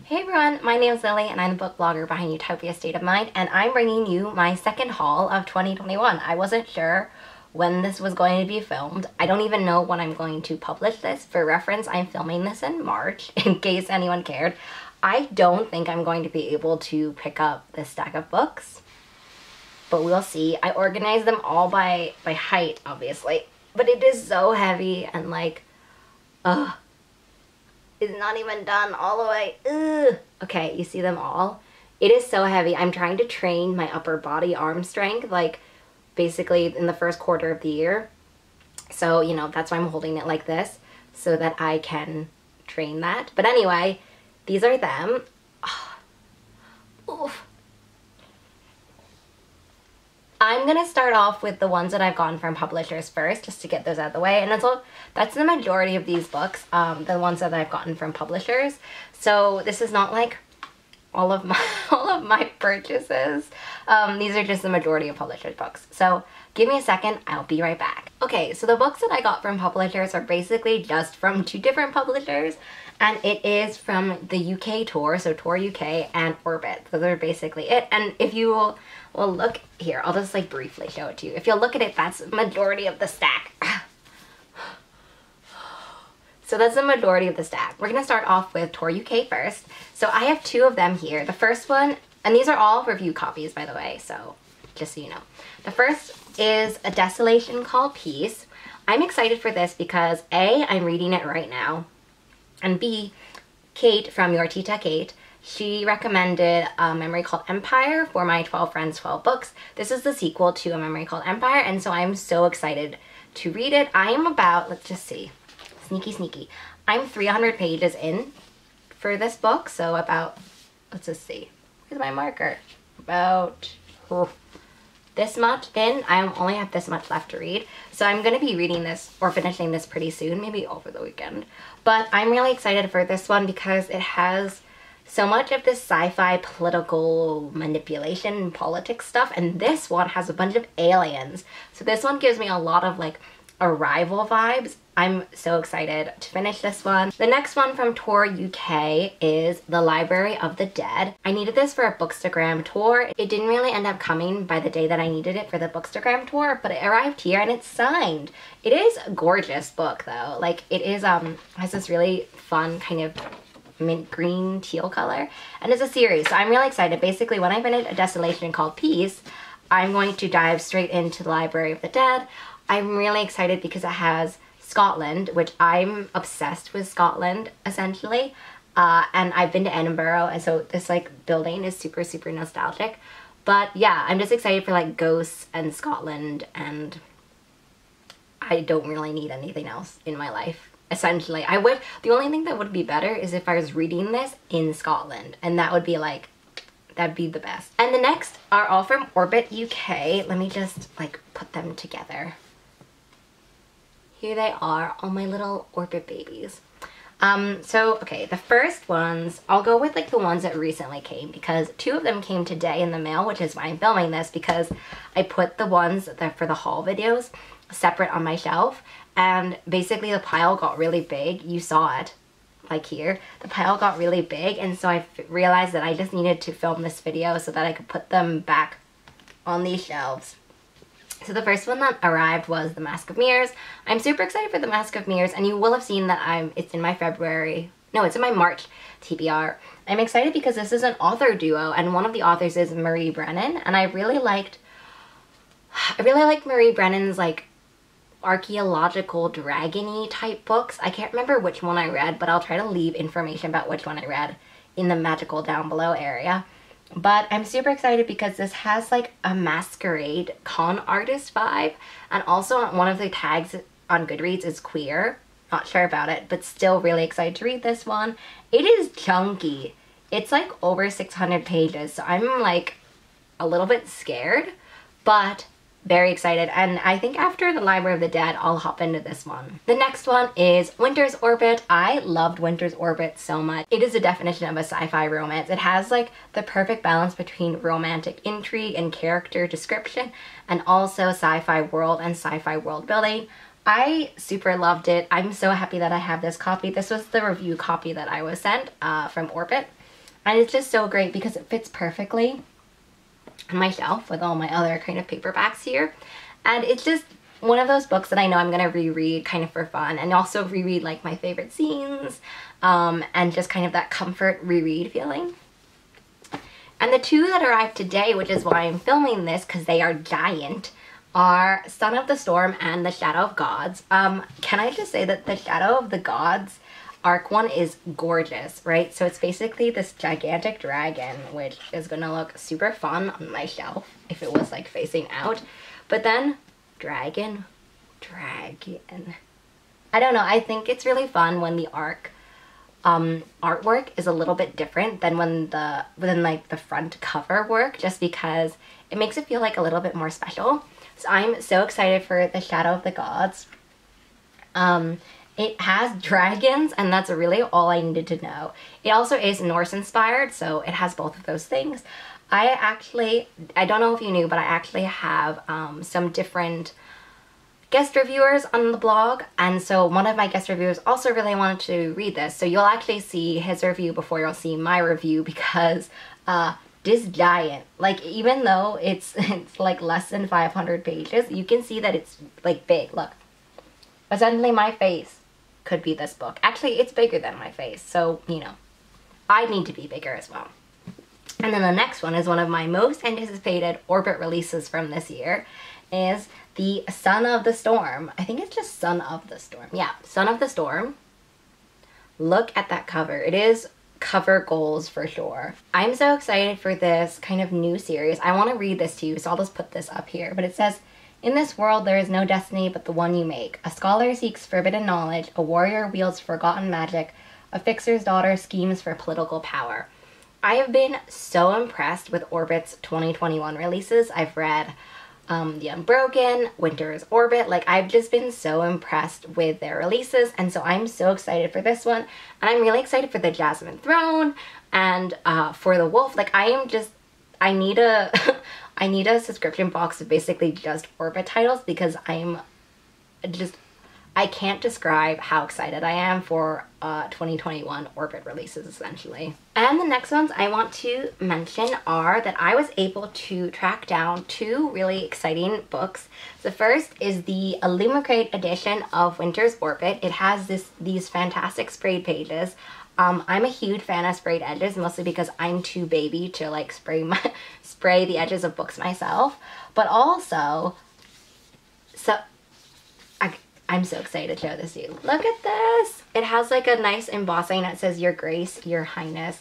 Hey everyone, my name is Lily and I'm the book blogger behind Utopia State of Mind, and I'm bringing you my second haul of 2021. I wasn't sure when this was going to be filmed. I don't even know when I'm going to publish this. For reference, I'm filming this in March, in case anyone cared. I don't think I'm going to be able to pick up this stack of books, but we'll see. I organized them all by height, obviously, but it is so heavy and like, ugh. It's not even done all the way. Ugh. Okay, you see them all? It is so heavy. I'm trying to train my upper body arm strength, like basically in the first quarter of the year. So, you know, that's why I'm holding it like this, so that I can train that. But anyway, these are them. Oh. Oof. I'm gonna start off with the ones that I've gotten from publishers first, just to get those out of the way. And that's the majority of these books, the ones that I've gotten from publishers. So this is not like all of my purchases. These are just the majority of publishers' books. So give me a second, I'll be right back. Okay, so the books that I got from publishers are basically just from two different publishers, and it is from the UK Tor, so Tor UK and Orbit. Those are basically it. And if you will look here, I'll just like briefly show it to you. If you'll look at it, that's the majority of the stack. So that's the majority of the stack. We're gonna start off with Tor UK first. So I have two of them here. The first one, and these are all review copies, by the way, so just so you know. The first is A Desolation Called Peace. I'm excited for this because A, I'm reading it right now, and B, Kate from Your Tita Kate, she recommended A Memory Called Empire for my 12 Friends 12 Books. This is the sequel to A Memory Called Empire, and so I'm so excited to read it. I am about, let's just see, sneaky. I'm 300 pages in for this book, so about, let's just see, where's my marker? About this much in. I only have this much left to read, so I'm going to be reading this or finishing this pretty soon, maybe over the weekend. But I'm really excited for this one because it has so much of this sci-fi political manipulation and politics stuff, and this one has a bunch of aliens. So this one gives me a lot of like Arrival vibes. I'm so excited to finish this one. The next one from Tor UK is The Library of the Dead. I needed this for a Bookstagram tour. It didn't really end up coming by the day that I needed it for the Bookstagram tour, but it arrived here and it's signed. It is a gorgeous book though. Like it is has this really fun kind of mint green teal color, and it's a series, so I'm really excited. Basically, when I finish A Desolation Called Peace, I'm going to dive straight into The Library of the Dead. I'm really excited because it has Scotland, which I'm obsessed with Scotland, essentially. And I've been to Edinburgh, and so this like building is super nostalgic. But yeah, I'm just excited for like ghosts and Scotland, and I don't really need anything else in my life. Essentially, the only thing that would be better is if I was reading this in Scotland, and that would be like, that'd be the best. And the next are all from Orbit UK. Let me just like put them together. Here they are, all my little Orbit babies. So, okay, the first ones, I'll go with like the ones that recently came, because two of them came today in the mail, which is why I'm filming this, because I put the ones that for the haul videos separate on my shelf, and basically the pile got really big. You saw it, like here. The pile got really big, and so I realized that I just needed to film this video so that I could put them back on these shelves. So the first one that arrived was The Mask of Mirrors. I'm super excited for The Mask of Mirrors, and you will have seen that it's in my it's in my March TBR. I'm excited because this is an author duo, and one of the authors is Marie Brennan, and I really like Marie Brennan's like archaeological dragon-y type books. I can't remember which one I read, but I'll try to leave information about which one I read in the magical down below area. But I'm super excited because this has like a masquerade con artist vibe, and also one of the tags on Goodreads is queer. Not sure about it, but still really excited to read this one. It is chunky. It's like over 600 pages, so I'm like a little bit scared, but very excited, and I think after The Library of the Dead, I'll hop into this one. The next one is Winter's Orbit. I loved Winter's Orbit so much. It is a definition of a sci-fi romance. It has like the perfect balance between romantic intrigue and character description, and also sci-fi world and sci-fi world building. I super loved it. I'm so happy that I have this copy. This was the review copy that I was sent from Orbit. And it's just so great because it fits perfectly on my shelf with all my other kind of paperbacks here. And it's just one of those books that I know I'm gonna reread kind of for fun, and also reread like my favorite scenes, and just kind of that comfort reread feeling. And the two that arrived today, which is why I'm filming this because they are giant, are Son of the Storm and The Shadow of Gods. Can I just say that The Shadow of the Gods arc one is gorgeous, right? So it's basically this gigantic dragon, which is gonna look super fun on my shelf if it was like facing out. But then dragon. I don't know, I think it's really fun when the artwork is a little bit different than when like the front cover work, just because it makes it feel like a little bit more special. So I'm so excited for The Shadow of the Gods. It has dragons, and that's really all I needed to know. It also is Norse inspired, so it has both of those things. I don't know if you knew, but I actually have some different guest reviewers on the blog, and so one of my guest reviewers also really wanted to read this, so you'll actually see his review before you'll see my review, because this giant, like, even though it's like less than 500 pages, you can see that it's like big. Look, essentially my face could be this book. Actually, it's bigger than my face, so you know, I need to be bigger as well. And then the next one is one of my most anticipated Orbit releases from this year, is the Son of the Storm. I think it's just Son of the Storm. Yeah, Son of the Storm. Look at that cover. It is cover goals for sure. I'm so excited for this kind of new series. I want to read this to you, so I'll just put this up here. But it says, "In this world there is no destiny but the one you make. A scholar seeks forbidden knowledge, a warrior wields forgotten magic, a fixer's daughter schemes for political power." I have been so impressed with Orbit's 2021 releases. I've read The Unbroken, Winter's Orbit. Like, I've just been so impressed with their releases, and so I'm so excited for this one. And I'm really excited for the Jasmine Throne and for the Wolf. Like, I need a I need a subscription box of basically just Orbit titles, because I can't describe how excited I am for 2021 Orbit releases, essentially. And the next ones I want to mention are that I was able to track down two really exciting books. The first is the Illumicrate edition of Winter's Orbit. It has these fantastic sprayed pages. I'm a huge fan of sprayed edges, mostly because I'm too baby to like spray the edges of books myself. But also, I'm so excited to show this to you. Look at this! It has like a nice embossing that says "Your Grace, Your Highness."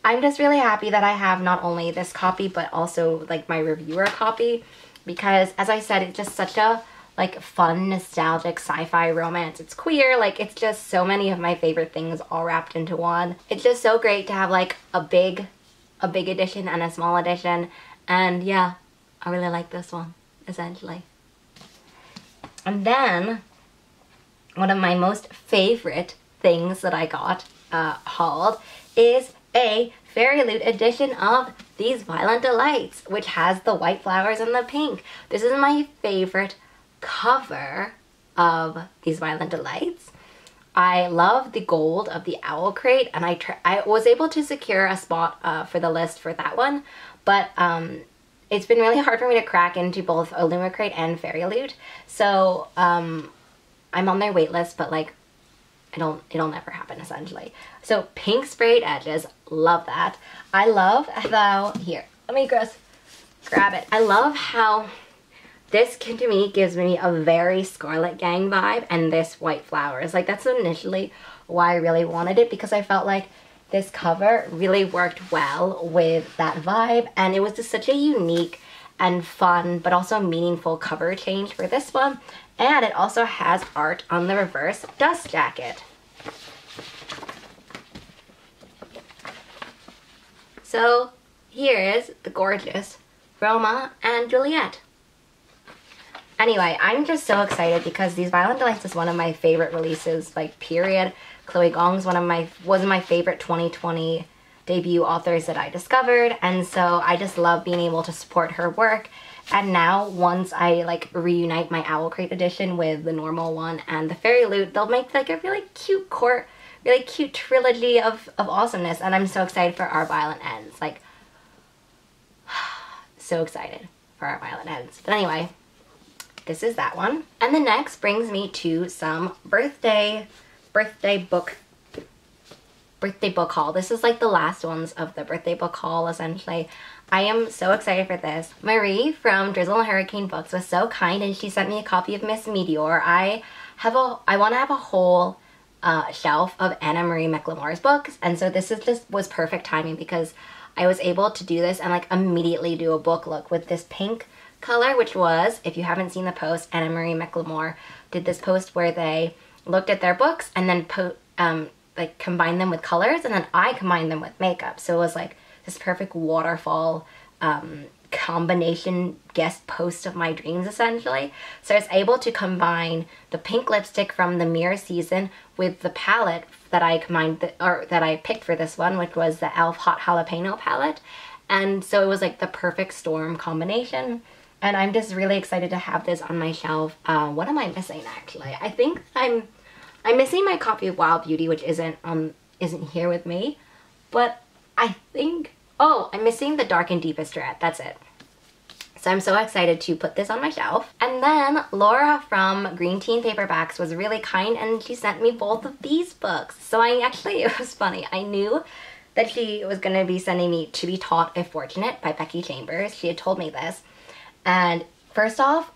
I'm just really happy that I have not only this copy, but also like my reviewer copy, because as I said, it's just such a like fun, nostalgic sci-fi romance. It's queer, like it's just so many of my favorite things all wrapped into one. It's just so great to have like a big edition and a small edition, and yeah, I really like this one, essentially. And then one of my most favorite things that I got hauled is a Fairy Loot edition of These Violent Delights, which has the white flowers and the pink. This is my favorite cover of These Violent Delights. I love the gold of the owl crate, and I was able to secure a spot for the list for that one, but it's been really hard for me to crack into both Illumicrate and Fairy Loot, so I'm on their wait list, but like it'll never happen, essentially. So pink sprayed edges, love that. I love how, here, let me grab it. I love how this to me gives me a very Scarlet Gang vibe, and this white flowers. Like, that's initially why I really wanted it, because I felt like this cover really worked well with that vibe, and it was just such a unique and fun but also meaningful cover change for this one. And it also has art on the reverse dust jacket. So here is the gorgeous Roma and Juliet. Anyway, I'm just so excited because These Violent Delights is one of my favorite releases, like, period. Chloe Gong's was my favorite 2020 debut authors that I discovered, and so I just love being able to support her work. And now, once I like reunite my Owl Crate edition with the normal one and the Fairy Loot, they'll make like a really cute really cute trilogy of awesomeness, and I'm so excited for Our Violent Ends. Like, so excited for Our Violent Ends. But anyway, this is that one. And the next brings me to some birthday book haul. This is like the last ones of the birthday book haul, essentially. I am so excited for this. Marie from Drizzle and Hurricane Books was so kind, and she sent me a copy of Miss Meteor. I want to have a whole shelf of Anna Marie McLemore's books, and so this was perfect timing because I was able to do this and like immediately do a book look with this pink color, which was, if you haven't seen the post, Anna Marie McLemore did this post where they looked at their books and then like combined them with colors, and then I combined them with makeup. So it was like this perfect waterfall combination guest post of my dreams, essentially. So I was able to combine the pink lipstick from the Mirror season with the palette that I that I picked for this one, which was the e.l.f. Hot Jalapeno palette. And so it was like the perfect storm combination. And I'm just really excited to have this on my shelf. What am I missing, actually? I think I'm missing my copy of Wild Beauty, which isn't here with me. But I think, oh, I'm missing the Dark and Deepest Red. That's it. So I'm so excited to put this on my shelf. And then Laura from Green Teen Paperbacks was really kind, and she sent me both of these books. So it was funny. I knew that she was going to be sending me To Be Taught If Fortunate by Becky Chambers. She had told me this. And first off,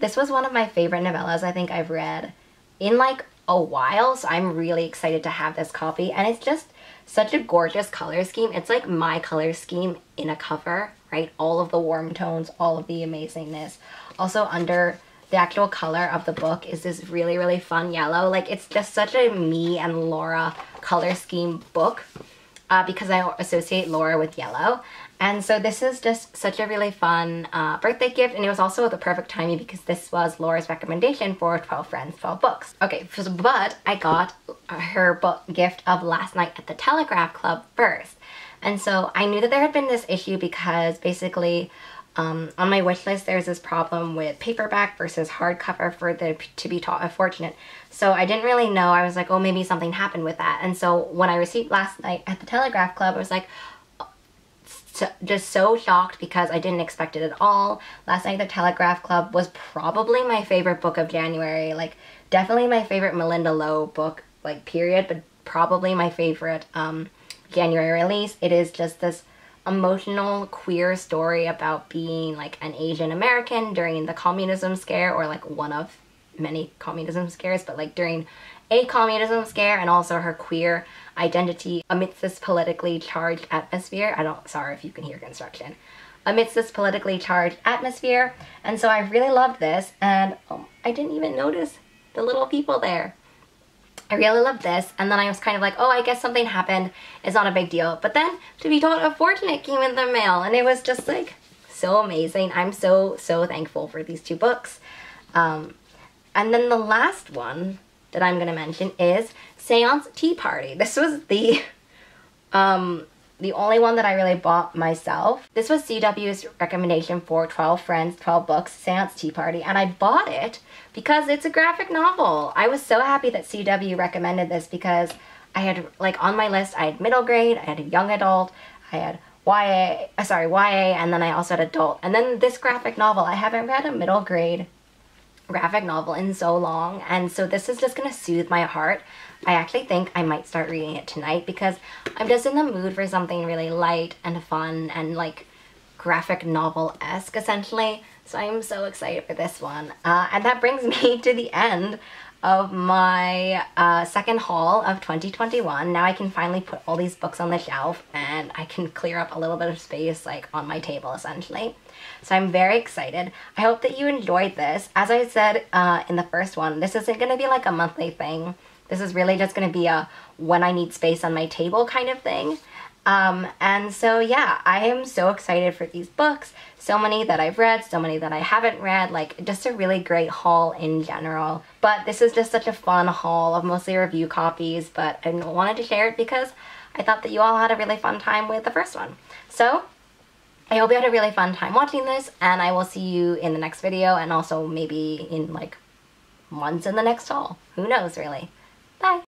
this was one of my favorite novellas I think I've read in like a while. So I'm really excited to have this copy. And it's just such a gorgeous color scheme. It's like my color scheme in a cover, right? All of the warm tones, all of the amazingness. Also under the actual color of the book is this really, really fun yellow. Like, it's just such a me and Laura color scheme book because I associate Laura with yellow. And so this is just such a really fun birthday gift, and it was also the perfect timing because this was Laura's recommendation for 12 Friends, 12 Books. Okay, but I got her book gift of Last Night at the Telegraph Club first. And so I knew that there had been this issue because basically on my wish list there's this problem with paperback versus hardcover for the To Be Taught If Fortunate. So I didn't really know. I was like, oh, maybe something happened with that. And so when I received Last Night at the Telegraph Club, I was like, just so shocked because I didn't expect it at all. Last Night at the Telegraph Club was probably my favorite book of January. Like, definitely my favorite Melinda Lowe book, like, period, but probably my favorite January release. It is just this emotional queer story about being like an Asian American during the communism scare, or like one of many communism scares, but like during a communism scare, and also her queer identity amidst this politically charged atmosphere. Sorry if you can hear construction. Amidst this politically charged atmosphere. And so I really loved this, and I didn't even notice the little people there. I really loved this, and then I was kind of like, oh, I guess something happened. It's not a big deal. But then To Be Taught If Fortunate came in the mail, and it was just like so amazing. I'm so thankful for these two books. And then the last one that I'm gonna mention is Seance Tea Party. This was the only one that I really bought myself. This was CW's recommendation for 12 Friends, 12 Books, Seance Tea Party, and I bought it because it's a graphic novel. I was so happy that CW recommended this because I had, like, on my list, I had middle grade, I had a young adult, I had YA, and then I also had adult. And then this graphic novel, I haven't read a middle grade graphic novel in so long, and so this is just gonna soothe my heart. I actually think I might start reading it tonight because I'm just in the mood for something really light and fun and like graphic novel-esque, essentially. So I am so excited for this one. And that brings me to the end of my second haul of 2021. Now I can finally put all these books on the shelf and I can clear up a little bit of space like on my table, essentially. So I'm very excited. I hope that you enjoyed this. As I said in the first one, this isn't going to be like a monthly thing. This is really just going to be a when I need space on my table kind of thing. And so yeah, I am so excited for these books. So many that I've read, so many that I haven't read, like just a really great haul in general. But this is just such a fun haul of mostly review copies, but I wanted to share it because I thought that you all had a really fun time with the first one. So I hope you had a really fun time watching this, and I will see you in the next video, and also maybe in like months in the next haul. Who knows, really. Bye!